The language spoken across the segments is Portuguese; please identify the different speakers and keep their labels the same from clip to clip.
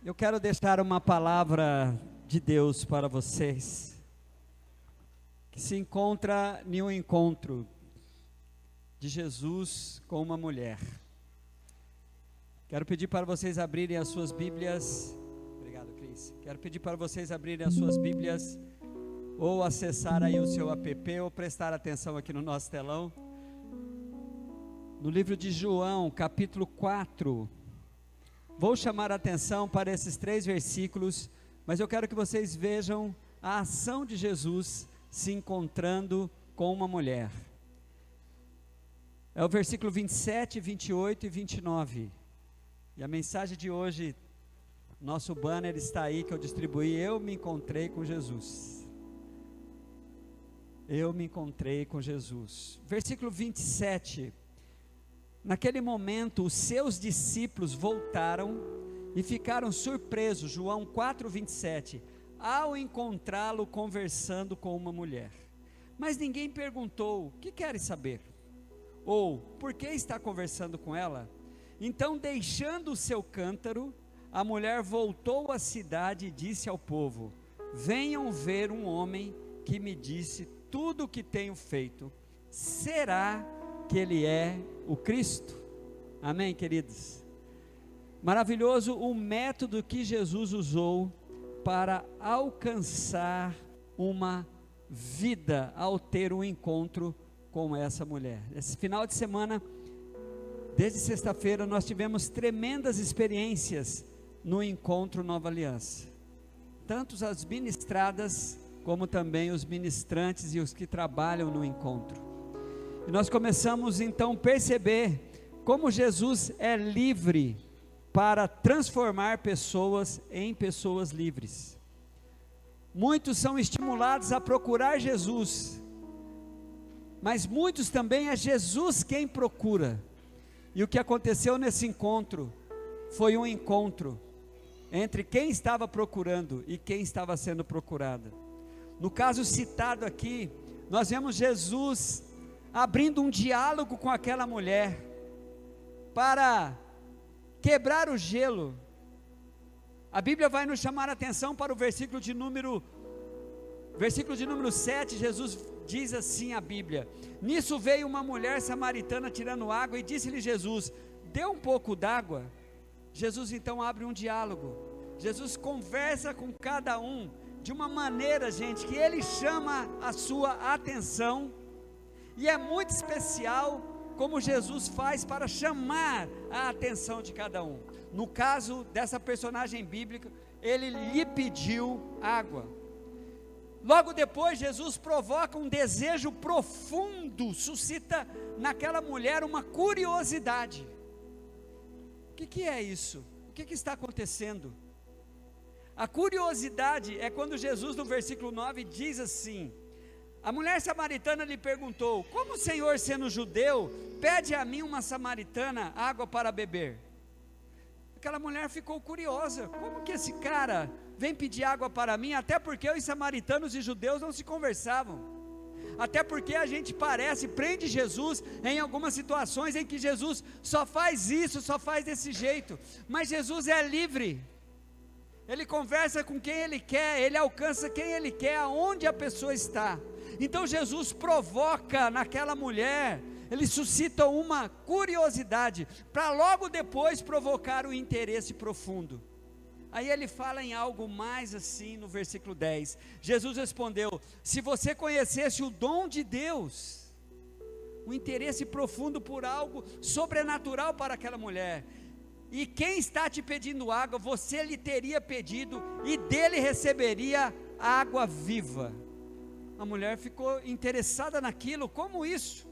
Speaker 1: Eu quero deixar uma palavra de Deus para vocês, que se encontra em um encontro de Jesus com uma mulher. Quero pedir para vocês abrirem as suas Bíblias. Obrigado, Cris. Quero pedir para vocês abrirem as suas Bíblias, ou acessar aí o seu app, ou prestar atenção aqui no nosso telão. No livro de João, capítulo 4. Vou chamar a atenção para esses 3 versículos, mas eu quero que vocês vejam a ação de Jesus se encontrando com uma mulher. É o versículo 27, 28 e 29. E a mensagem de hoje, nosso banner está aí que eu distribuí. Eu me encontrei com Jesus. Eu me encontrei com Jesus. Versículo 27. Naquele momento, os seus discípulos voltaram e ficaram surpresos, João 4:27, ao encontrá-lo conversando com uma mulher. Mas ninguém perguntou: o que queres saber? Ou, por que está conversando com ela? Então, deixando o seu cântaro, a mulher voltou à cidade e disse ao povo: venham ver um homem que me disse tudo o que tenho feito. Será que ele é o Cristo? Amém, queridos? Maravilhoso o método que Jesus usou para alcançar uma vida ao ter um encontro com essa mulher. Esse final de semana, desde sexta-feira, nós tivemos tremendas experiências no encontro Nova Aliança, tanto as ministradas como também os ministrantes e os que trabalham no encontro. E nós começamos então a perceber como Jesus é livre para transformar pessoas em pessoas livres. Muitos são estimulados a procurar Jesus, mas muitos também é Jesus quem procura. E o que aconteceu nesse encontro foi um encontro entre quem estava procurando e quem estava sendo procurado. No caso citado aqui, nós vemos Jesus abrindo um diálogo com aquela mulher, para quebrar o gelo. A Bíblia vai nos chamar a atenção para o versículo de número 7, Jesus diz assim a Bíblia: nisso veio uma mulher samaritana tirando água, e disse-lhe Jesus: dê um pouco d'água. Jesus então abre um diálogo, Jesus conversa com cada um, de uma maneira, gente, que ele chama a sua atenção. E é muito especial como Jesus faz para chamar a atenção de cada um. No caso dessa personagem bíblica, ele lhe pediu água. Logo depois, Jesus provoca um desejo profundo, suscita naquela mulher uma curiosidade. O que é isso? O que está acontecendo? A curiosidade é quando Jesus, no versículo 9, diz assim: a mulher samaritana lhe perguntou: como o Senhor, sendo judeu, pede a mim, uma samaritana, água para beber? Aquela mulher ficou curiosa: como que esse cara vem pedir água para mim? Até porque os samaritanos e judeus não se conversavam, até porque a gente prende Jesus em algumas situações em que Jesus só faz isso, só faz desse jeito, mas Jesus é livre. Ele conversa com quem ele quer, ele alcança quem ele quer, aonde a pessoa está. Então Jesus provoca naquela mulher, ele suscita uma curiosidade, para logo depois provocar o interesse profundo. Aí ele fala em algo mais assim no versículo 10, Jesus respondeu: se você conhecesse o dom de Deus, o interesse profundo por algo sobrenatural para aquela mulher, e quem está te pedindo água, você lhe teria pedido, e dele receberia água viva. A mulher ficou interessada naquilo. Como isso?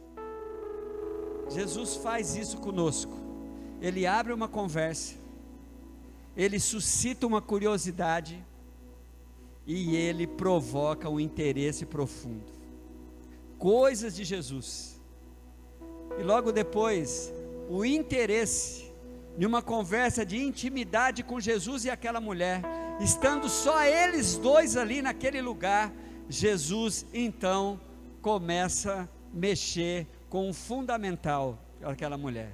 Speaker 1: Jesus faz isso conosco. Ele abre uma conversa, ele suscita uma curiosidade, e ele provoca um interesse profundo. Coisas de Jesus. E logo depois, o interesse em uma conversa de intimidade com Jesus e aquela mulher, estando só eles dois ali naquele lugar, Jesus então começa a mexer com o fundamental daquela mulher.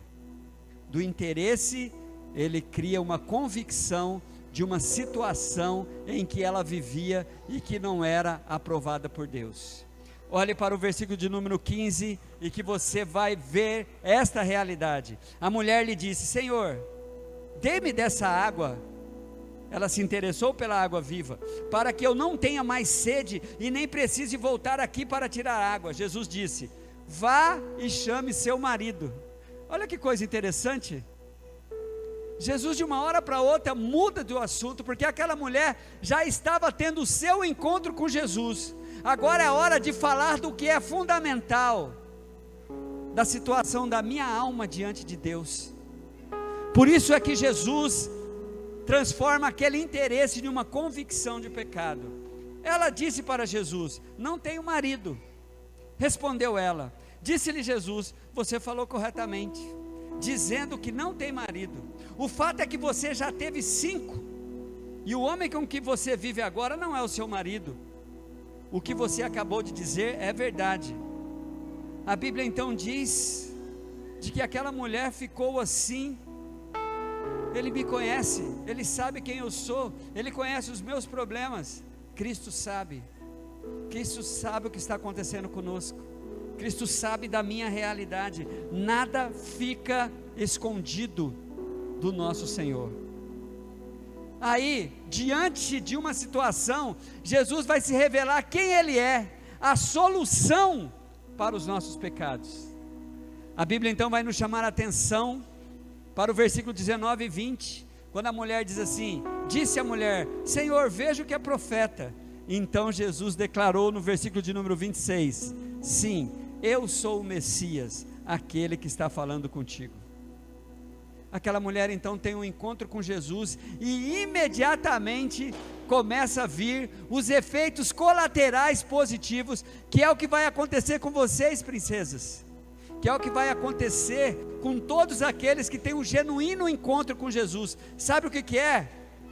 Speaker 1: Do interesse, ele cria uma convicção de uma situação em que ela vivia e que não era aprovada por Deus. Olhe para o versículo de número 15 e que você vai ver esta realidade. A mulher lhe disse: Senhor, dê-me dessa água. Ela se interessou pela água viva, para que eu não tenha mais sede e nem precise voltar aqui para tirar água. Jesus disse: vá e chame seu marido. Olha que coisa interessante. Jesus, de uma hora para outra, muda do assunto, porque aquela mulher já estava tendo o seu encontro com Jesus. Agora é a hora de falar do que é fundamental, da situação da minha alma diante de Deus. Por isso é que Jesus transforma aquele interesse em uma convicção de pecado. Ela disse para Jesus: não tenho marido. Respondeu ela. Disse-lhe Jesus: você falou corretamente, dizendo que não tem marido. O fato é que você já teve 5, e o homem com que você vive agora não é o seu marido. O que você acabou de dizer é verdade. A Bíblia então diz de que aquela mulher ficou assim. Ele me conhece, Ele sabe quem eu sou, Ele conhece os meus problemas. Cristo sabe o que está acontecendo conosco. Cristo sabe da minha realidade. Nada fica escondido do nosso Senhor. Aí, diante de uma situação, Jesus vai se revelar quem Ele é, a solução para os nossos pecados. A Bíblia então vai nos chamar a atenção para o versículo 19 e 20, quando a mulher diz assim: disse a mulher: Senhor, vejo que é profeta. Então Jesus declarou no versículo de número 26: sim, eu sou o Messias, aquele que está falando contigo. Aquela mulher então tem um encontro com Jesus e imediatamente começa a vir os efeitos colaterais positivos, que é o que vai acontecer com vocês, princesas, que é o que vai acontecer com todos aqueles que têm um genuíno encontro com Jesus. Sabe o que é?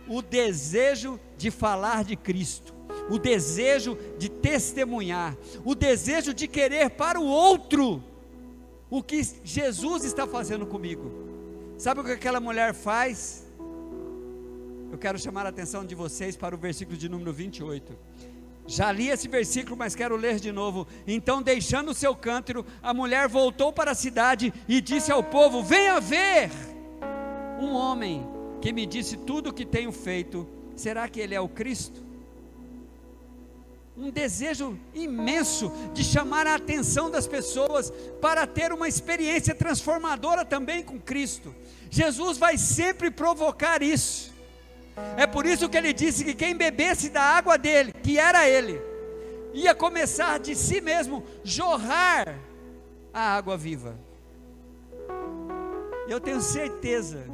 Speaker 1: O desejo de falar de Cristo, o desejo de testemunhar, o desejo de querer para o outro o que Jesus está fazendo comigo. Sabe o que aquela mulher faz? Eu quero chamar a atenção de vocês para o versículo de número 28. Já li esse versículo, mas quero ler de novo. Então, deixando o seu cântaro, a mulher voltou para a cidade e disse ao povo: venha ver um homem que me disse tudo o que tenho feito. Será que ele é o Cristo? Um desejo imenso de chamar a atenção das pessoas para ter uma experiência transformadora também com Cristo. Jesus vai sempre provocar isso. É por isso que ele disse que quem bebesse da água dele, que era ele, ia começar de si mesmo jorrar a água viva. Eu tenho certeza,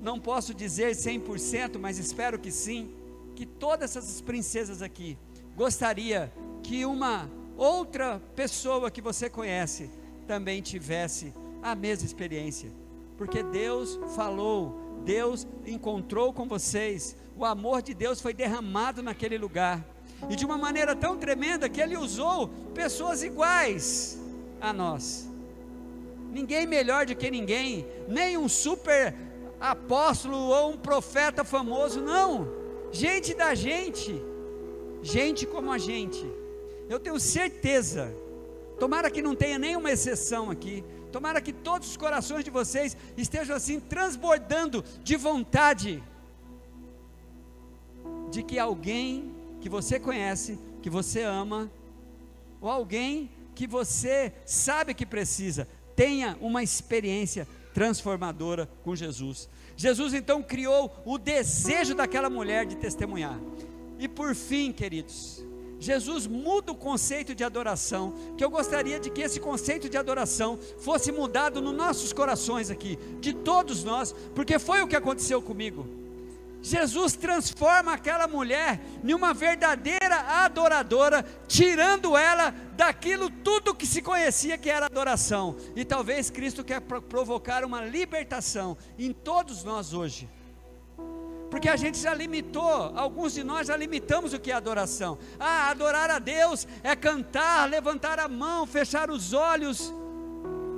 Speaker 1: não posso dizer 100%, mas espero que sim, que todas essas princesas aqui gostaria que uma outra pessoa que você conhece também tivesse a mesma experiência, porque Deus falou, Deus encontrou com vocês, o amor de Deus foi derramado naquele lugar, e de uma maneira tão tremenda que Ele usou pessoas iguais a nós. Ninguém melhor do que ninguém, nem um super apóstolo ou um profeta famoso, não. Gente da gente, gente como a gente. Eu tenho certeza, tomara que não tenha nenhuma exceção aqui, tomara que todos os corações de vocês estejam assim transbordando de vontade de que alguém que você conhece, que você ama, ou alguém que você sabe que precisa, tenha uma experiência transformadora com Jesus. Jesus então criou o desejo daquela mulher de testemunhar. E por fim, queridos, Jesus muda o conceito de adoração, que eu gostaria de que esse conceito de adoração fosse mudado nos nossos corações aqui, de todos nós, porque foi o que aconteceu comigo. Jesus transforma aquela mulher em uma verdadeira adoradora, tirando ela daquilo tudo que se conhecia que era adoração. E talvez Cristo quer provocar uma libertação em todos nós hoje, porque a gente já limitou, alguns de nós já limitamos o que é adoração. Adorar a Deus é cantar, levantar a mão, fechar os olhos,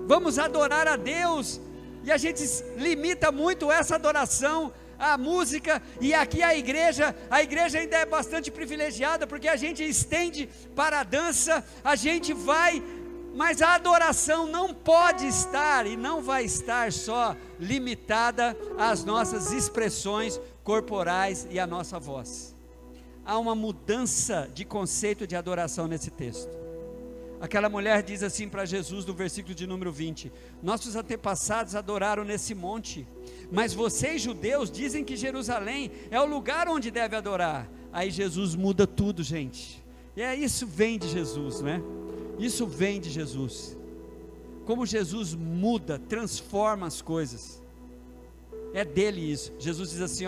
Speaker 1: vamos adorar a Deus, e a gente limita muito essa adoração a música, e aqui a igreja ainda é bastante privilegiada, porque a gente estende para a dança, a gente vai, mas a adoração não pode estar e não vai estar só limitada às nossas expressões corporais e à nossa voz. Há uma mudança de conceito de adoração nesse texto. Aquela mulher diz assim para Jesus no versículo de número 20: nossos antepassados adoraram nesse monte, mas vocês judeus dizem que Jerusalém é o lugar onde deve adorar. Aí Jesus muda tudo, gente, e isso vem de Jesus, né? Isso vem de Jesus. Como Jesus muda, transforma as coisas, é dele isso. Jesus diz assim,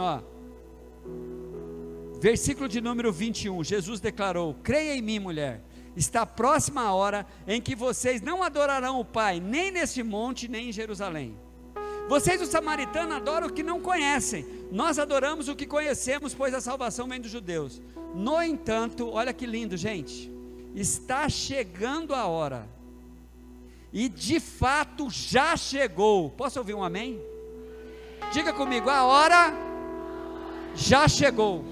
Speaker 1: versículo de número 21, Jesus declarou: creia em mim, mulher, está próxima a hora em que vocês não adorarão o Pai, nem neste monte, nem em Jerusalém. Vocês, os samaritanos, adoram o que não conhecem, nós adoramos o que conhecemos, pois a salvação vem dos judeus. No entanto, olha que lindo, gente, está chegando a hora, e de fato já chegou. Posso ouvir um amém? Diga comigo: a hora já chegou.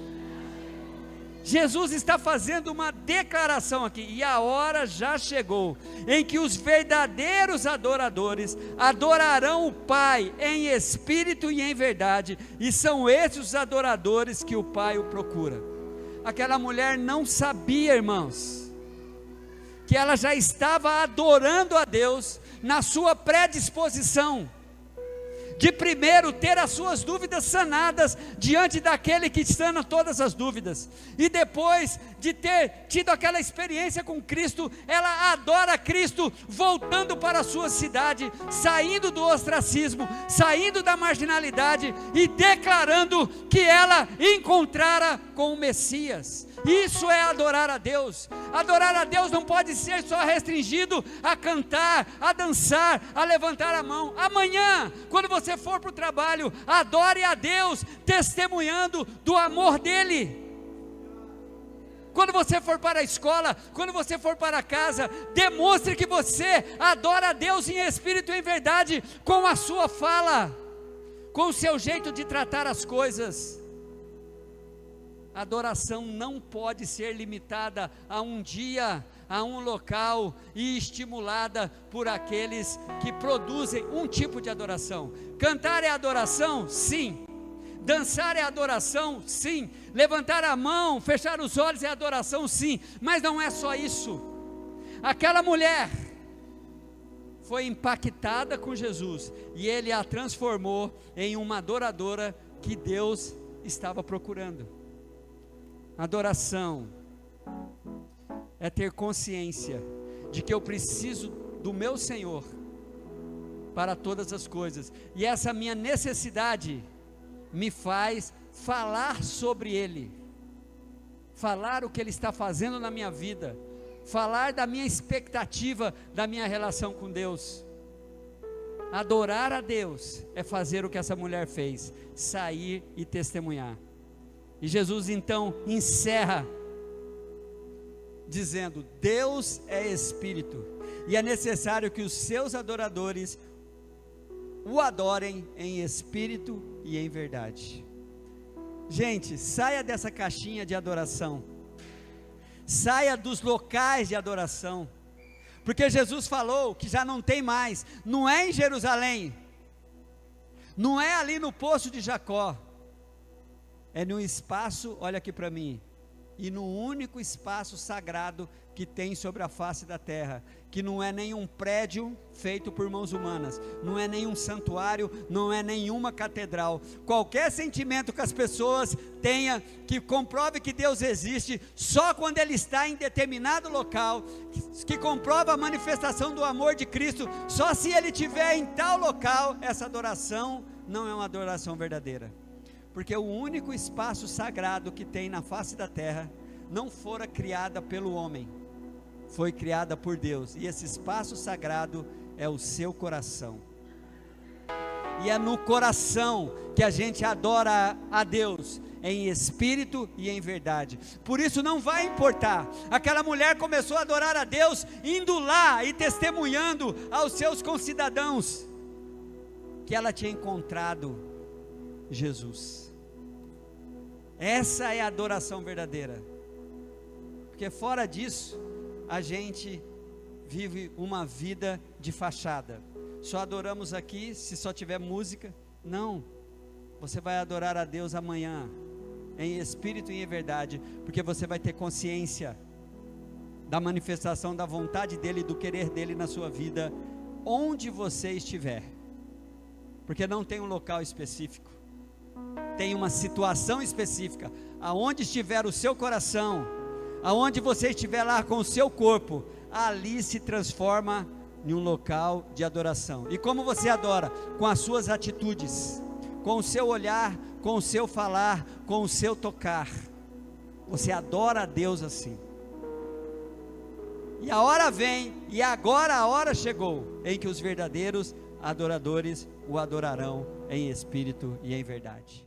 Speaker 1: Jesus está fazendo uma declaração aqui, e a hora já chegou, em que os verdadeiros adoradores adorarão o Pai em espírito e em verdade, e são esses os adoradores que o Pai o procura. Aquela mulher não sabia, irmãos, que ela já estava adorando a Deus na sua predisposição, de primeiro ter as suas dúvidas sanadas diante daquele que sana todas as dúvidas, e depois de ter tido aquela experiência com Cristo, ela adora Cristo, voltando para a sua cidade, saindo do ostracismo, saindo da marginalidade, e declarando que ela encontrara com o Messias. Isso é adorar a Deus. Adorar a Deus não pode ser só restringido a cantar, a dançar, a levantar a mão. Amanhã, quando você for para o trabalho, adore a Deus, testemunhando do amor dEle. Quando você for para a escola, quando você for para casa, demonstre que você adora a Deus em espírito e em verdade, com a sua fala, com o seu jeito de tratar as coisas. A adoração não pode ser limitada a um dia, a um local, e estimulada por aqueles que produzem um tipo de adoração. Cantar é adoração? Sim. Dançar é adoração? Sim. Levantar a mão, fechar os olhos é adoração? Sim. Mas não é só isso. Aquela mulher foi impactada com Jesus, e ele a transformou em uma adoradora que Deus estava procurando. Adoração é ter consciência de que eu preciso do meu Senhor para todas as coisas, e essa minha necessidade me faz falar sobre Ele, falar o que Ele está fazendo na minha vida, falar da minha expectativa, da minha relação com Deus. Adorar a Deus é fazer o que essa mulher fez, sair e testemunhar. E Jesus então encerra dizendo: Deus é Espírito, e é necessário que os seus adoradores o adorem em espírito e em verdade. Gente, saia dessa caixinha de adoração, saia dos locais de adoração, porque Jesus falou que já não tem mais, não é em Jerusalém, não é ali no poço de Jacó, é no espaço, olha aqui para mim, e no único espaço sagrado que tem sobre a face da terra, que não é nenhum prédio feito por mãos humanas, não é nenhum santuário, não é nenhuma catedral. Qualquer sentimento que as pessoas tenham que comprove que Deus existe, só quando Ele está em determinado local, que comprova a manifestação do amor de Cristo, só se Ele estiver em tal local, essa adoração não é uma adoração verdadeira. Porque o único espaço sagrado que tem na face da terra não fora criada pelo homem, foi criada por Deus, e esse espaço sagrado é o seu coração, e é no coração que a gente adora a Deus, em espírito e em verdade. Por isso não vai importar, aquela mulher começou a adorar a Deus, indo lá e testemunhando aos seus concidadãos, que ela tinha encontrado Jesus. Essa é a adoração verdadeira, porque fora disso, a gente vive uma vida de fachada. Só adoramos aqui se só tiver música. Não, você vai adorar a Deus amanhã, em espírito e em verdade, porque você vai ter consciência da manifestação da vontade dEle e do querer dEle na sua vida, onde você estiver, porque não tem um local específico, tem uma situação específica. Aonde estiver o seu coração, aonde você estiver lá com o seu corpo, ali se transforma em um local de adoração. E como você adora? Com as suas atitudes, com o seu olhar, com o seu falar, com o seu tocar. Você adora a Deus assim. E a hora vem, e agora a hora chegou, em que os verdadeiros adoradores o adorarão em espírito e em verdade.